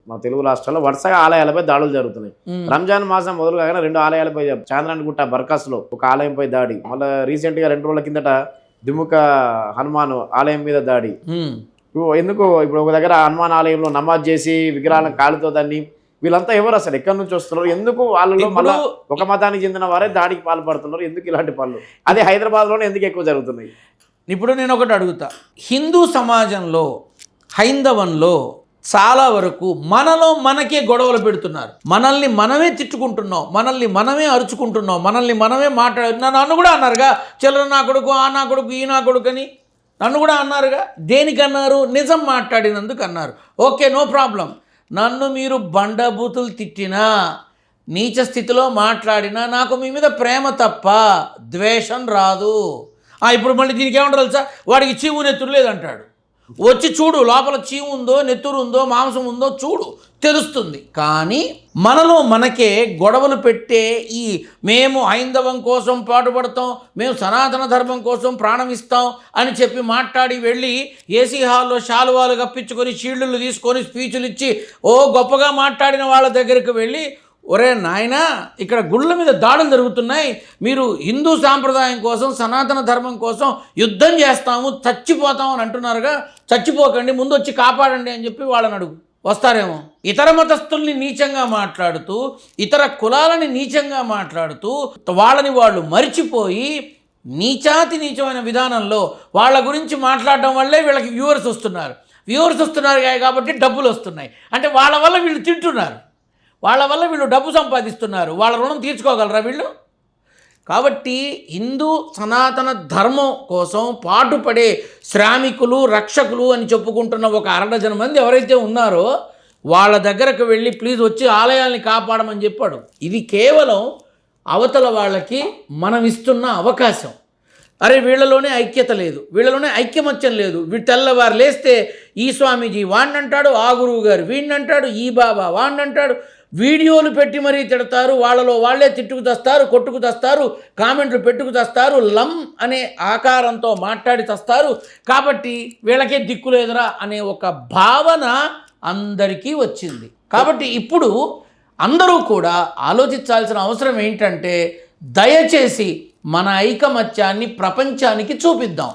మా తెలుగు రాష్ట్రాల్లో వరుసగా ఆలయాలపై దాడులు జరుగుతున్నాయి. రంజాన్ మాసం మొదలు కాగానే 2 ఆలయాలపై చాంద్రాయణగుట్ట బర్కాస్లో ఒక ఆలయంపై దాడి, మళ్ళీ రీసెంట్గా 2 రోజుల కిందట దిముక హనుమాన్ ఆలయం మీద దాడి. ఎందుకు ఇప్పుడు ఒక దగ్గర హనుమాన్ ఆలయంలో నమాజ్ చేసి విగ్రహాలను కాలుతో దాన్ని వీళ్ళంతా ఎవరు అసలు ఎక్కడి నుంచి వస్తున్నారు, ఎందుకు వాళ్ళలో మళ్ళీ ఒక మతానికి చెందిన వారే దాడికి పాల్పడుతున్నారు, ఎందుకు ఇలాంటి పనులు అదే హైదరాబాద్లోనే ఎందుకు ఎక్కువ జరుగుతున్నాయి? ఇప్పుడు నేను ఒకటి అడుగుతా, హిందూ సమాజంలో హైందవంలో చాలా వరకు మనలో మనకే గొడవలు పెడుతున్నారు, మనల్ని మనమే తిట్టుకుంటున్నాం, మనల్ని మనమే అరుచుకుంటున్నాం, మనల్ని మనమే నన్ను కూడా అన్నారుగా చిల్లర నా కొడుకు, ఆ నా కొడుకు, ఈ నా కొడుకు అని నన్ను కూడా అన్నారుగా. దేనికన్నారు? నిజం మాట్లాడినందుకు అన్నారు. Okay, no problem. నన్ను మీరు బండబూతులు తిట్టినా, నీచ స్థితిలో మాట్లాడినా నాకు మీ మీద ప్రేమ తప్ప ద్వేషం రాదు. ఇప్పుడు మళ్ళీ దీనికి ఏమంటారు తెలుసా, వాడికి చీము నెత్తురు లేదంటాడు. వచ్చి చూడు, లోపల చీము ఉందో నెత్తురు ఉందో మాంసం ఉందో చూడు, తెలుస్తుంది. కానీ మనలో మనకే గొడవలు పెట్టే ఈ మేము హైందవం కోసం పాటుపడతాం, మేము సనాతన ధర్మం కోసం ప్రాణం ఇస్తాం అని చెప్పి మాట్లాడి వెళ్ళి ఏసీ హాల్లో శాలువాలు కప్పించుకొని షీల్డ్లు తీసుకొని స్పీచ్లు ఇచ్చి గొప్పగా మాట్లాడిన వాళ్ళ దగ్గరికి వెళ్ళి, ఒరే నాయనా ఇక్కడ గుళ్ళ మీద దాడులు జరుగుతున్నాయి, మీరు హిందూ సాంప్రదాయం కోసం సనాతన ధర్మం కోసం యుద్ధం చేస్తాము, చచ్చిపోతాం అని అంటున్నారుగా, చచ్చిపోకండి, ముందు వచ్చి కాపాడండి అని చెప్పి వాళ్ళని అడుగు, వస్తారేమో. ఇతర మతస్థుల్ని నీచంగా మాట్లాడుతూ, ఇతర కులాలని నీచంగా మాట్లాడుతూ, వాళ్ళని వాళ్ళు మరిచిపోయి నీచాతి నీచమైన విధానంలో వాళ్ళ గురించి మాట్లాడడం వల్లే వీళ్ళకి వ్యూవర్స్ వస్తున్నారు కాబట్టి డబ్బులు వస్తున్నాయి. అంటే వాళ్ళ వల్ల వీళ్ళు తింటున్నారు, వాళ్ళ వల్ల వీళ్ళు డబ్బు సంపాదిస్తున్నారు, వాళ్ళ రుణం తీర్చుకోగలరా వీళ్ళు? కాబట్టి హిందూ సనాతన ధర్మం కోసం పాటుపడే శ్రామికులు, రక్షకులు అని చెప్పుకుంటున్న ఒక 1/2 మంది ఎవరైతే ఉన్నారో వాళ్ళ దగ్గరకు వెళ్ళి ప్లీజ్ వచ్చి ఆలయాల్ని కాపాడమని చెప్పాడు. ఇది కేవలం అవతల వాళ్ళకి మనం ఇస్తున్న అవకాశం. అరే వీళ్ళలోనే ఐక్యత లేదు, వీళ్ళలోనే ఐక్యమత్యం లేదు, తెల్లవారు లేస్తే ఈ స్వామీజీ వాణ్ణంటాడు, ఆ గురువు గారు వీణ్ణంటాడు, ఈ బాబా వాణ్ణంటాడు, వీడియోలు పెట్టి మరీ తిడతారు, వాళ్ళలో వాళ్ళే తిట్టుకు తెస్తారు, కొట్టుకు తెస్తారు, కామెంట్లు పెట్టుకు తెస్తారు, లం అనే ఆకారంతో మాట్లాడి తెస్తారు. కాబట్టి వీళ్ళకే దిక్కు లేదురా అనే ఒక భావన అందరికీ వచ్చింది. కాబట్టి ఇప్పుడు అందరూ కూడా ఆలోచించాల్సిన అవసరం ఏంటంటే, దయచేసి మన ఐకమత్యాన్ని ప్రపంచానికి చూపిద్దాం.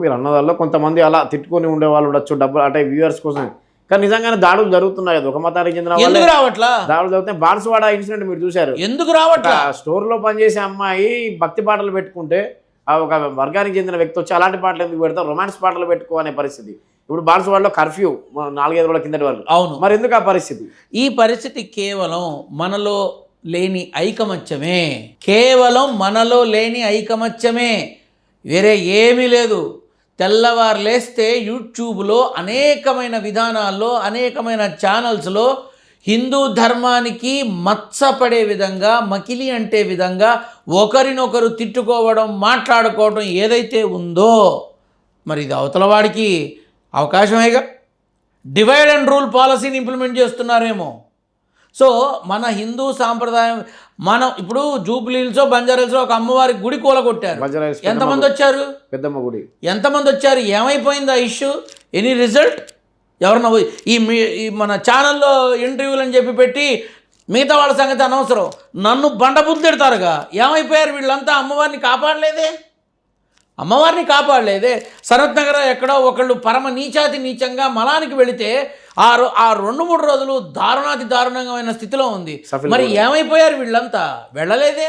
మీరు అన్నదాల్లో కొంతమంది అలా తిట్టుకొని ఉండేవాళ్ళు ఉండొచ్చు, డబ్బులు అంటే వ్యూవర్స్ కోసం, కానీ నిజంగానే దాడులు జరుగుతున్నాయి. ఒక మతానికి చెందిన ఎందుకు రావట్లా దాడులు జరుగుతున్నాయి. బాన్సువాడ ఇన్సిడెంట్ మీరు చూశారు, ఎందుకు రావట్లా? స్టోర్లో పనిచేసే అమ్మాయి భక్తి పాటలు పెట్టుకుంటే ఒక వర్గానికి చెందిన వ్యక్తి వచ్చి అలాంటి పాటలు ఎందుకు పెడతాం, రొమాన్స్ పాటలు పెట్టుకో అనే పరిస్థితి. ఇప్పుడు బాన్సువాడలో కర్ఫ్యూ 4-5 రోజుల కిందటి వరకు. అవును, మరి ఎందుకు ఆ పరిస్థితి? ఈ పరిస్థితి కేవలం మనలో లేని ఐకమత్యమే, కేవలం మనలో లేని ఐకమత్యమే, వేరే ఏమీ లేదు. తెల్లవారు లేస్తే యూట్యూబ్లో అనేకమైన విధానాల్లో, అనేకమైన ఛానల్స్లో హిందూ ధర్మానికి మచ్చపడే విధంగా, మకిలి అంటే విధంగా ఒకరినొకరు తిట్టుకోవడం, మాట్లాడుకోవడం ఏదైతే ఉందో, మరి ఇది అవతల వాడికి అవకాశమేగా. డివైడ్ అండ్ రూల్ పాలసీని ఇంప్లిమెంట్ చేస్తున్నారేమో. సో మన హిందూ సాంప్రదాయం, మనం ఇప్పుడు జూబ్లీహిల్స్లో, బంజారాహిల్స్లో ఒక అమ్మవారి గుడి కూలగొట్టారు. ఎంతమంది వచ్చారు? పెద్దమ్మ గుడి. ఎంతమంది వచ్చారు? ఏమైపోయింది ఆ ఇష్యూ? Any result? ఎవరన్నా ఈ మన ఛానల్లో ఇంటర్వ్యూలు అని చెప్పి పెట్టి మిగతా వాళ్ళ సంగతి అనవసరం, నన్ను బండబుద్ధి తిడతారుగా. ఏమైపోయారు వీళ్ళంతా? అమ్మవారిని కాపాడలేదే. సనత్ నగర్ ఎక్కడో ఒకళ్ళు పరమ నీచాతి నీచంగా మలానికి వెళితే ఆ 2-3 రోజులు దారుణాతి దారుణమైన స్థితిలో ఉంది. మరి ఏమైపోయారు వీళ్ళంతా? వెళ్ళలేదే.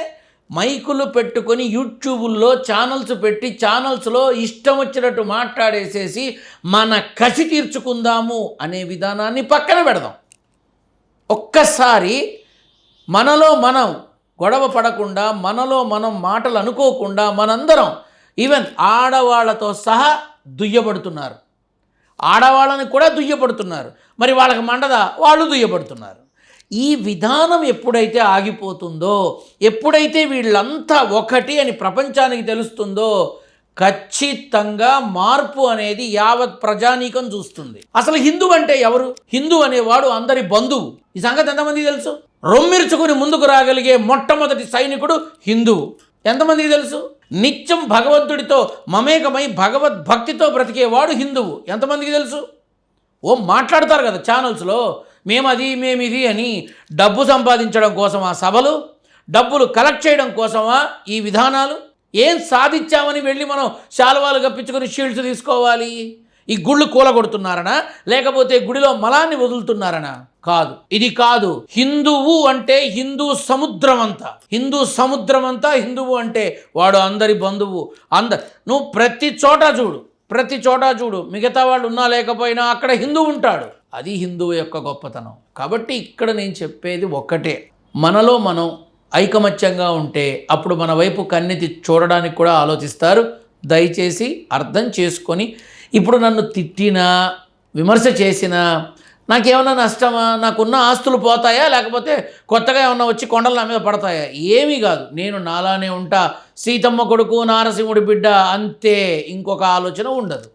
మైకులు పెట్టుకొని యూట్యూబుల్లో ఛానల్స్ పెట్టి ఛానల్స్లో ఇష్టం వచ్చినట్టు మాట్లాడేసేసి మన కసి తీర్చుకుందాము అనే విధానాన్ని పక్కన పెడదాం. ఒక్కసారి మనలో మనం గొడవ పడకుండా, మనలో మనం మాటలు అనుకోకుండా, మనందరం ఈవెన్ ఆడవాళ్లతో సహా దుయ్యబడుతున్నారు, ఆడవాళ్ళని కూడా దుయ్యబడుతున్నారు. మరి వాళ్ళకి మండదా? వాళ్ళు దుయ్యబడుతున్నారు. ఈ విధానం ఎప్పుడైతే ఆగిపోతుందో, ఎప్పుడైతే వీళ్ళంతా ఒకటి అని ప్రపంచానికి తెలుస్తుందో, ఖచ్చితంగా మార్పు అనేది యావత్ ప్రజానీకం చూస్తుంది. అసలు హిందూ అంటే ఎవరు? హిందూ అనేవాడు అందరి బంధువు. ఈ సంగతి ఎంతమందికి తెలుసు? రొమ్మిర్చుకుని ముందుకు రాగలిగే మొట్టమొదటి సైనికుడు హిందువు. ఎంతమందికి తెలుసు? నిత్యం భగవంతుడితో మమేకమై భగవద్భక్తితో బ్రతికేవాడు హిందువు. ఎంతమందికి తెలుసు? మాట్లాడతారు కదా ఛానల్స్లో, మేము అది మేము ఇది అని డబ్బు సంపాదించడం కోసమా సభలు, డబ్బులు కలెక్ట్ చేయడం కోసమా ఈ విధానాలు? ఏం సాధించామని వెళ్ళి మనం శాలువాలు కప్పించుకొని షీల్డ్స్ తీసుకోవాలి? ఈ గుళ్ళు కూలగొడుతున్నారనా, లేకపోతే గుడిలో మలాన్ని వదులుతున్నారనా? కాదు, ఇది కాదు. హిందువు అంటే హిందూ సముద్రం అంతా, హిందూ సముద్రం అంతా హిందువు అంటే వాడు అందరి బంధువు. నువ్వు ప్రతి చోట చూడు, మిగతా వాళ్ళు ఉన్నా లేకపోయినా అక్కడ హిందువు ఉంటాడు. అది హిందువు యొక్క గొప్పతనం. కాబట్టి ఇక్కడ నేను చెప్పేది ఒక్కటే, మనలో మనం ఐకమత్యంగా ఉంటే అప్పుడు మన వైపు కన్నెత్తి చూడడానికి కూడా ఆలోచిస్తారు. దయచేసి అర్థం చేసుకొని, ఇప్పుడు నన్ను తిట్టినా విమర్శ చేసినా నాకేమన్నా నష్టమా? నాకున్న ఆస్తులు పోతాయా, లేకపోతే కొత్తగా ఏమన్నా వచ్చి కొండలు నా మీద పడతాయా? ఏమీ కాదు, నేను నాలానే ఉంటా. సీతమ్మ కొడుకు నారసింహుడి బిడ్డ అంతే, ఇంకొక ఆలోచన ఉండదు.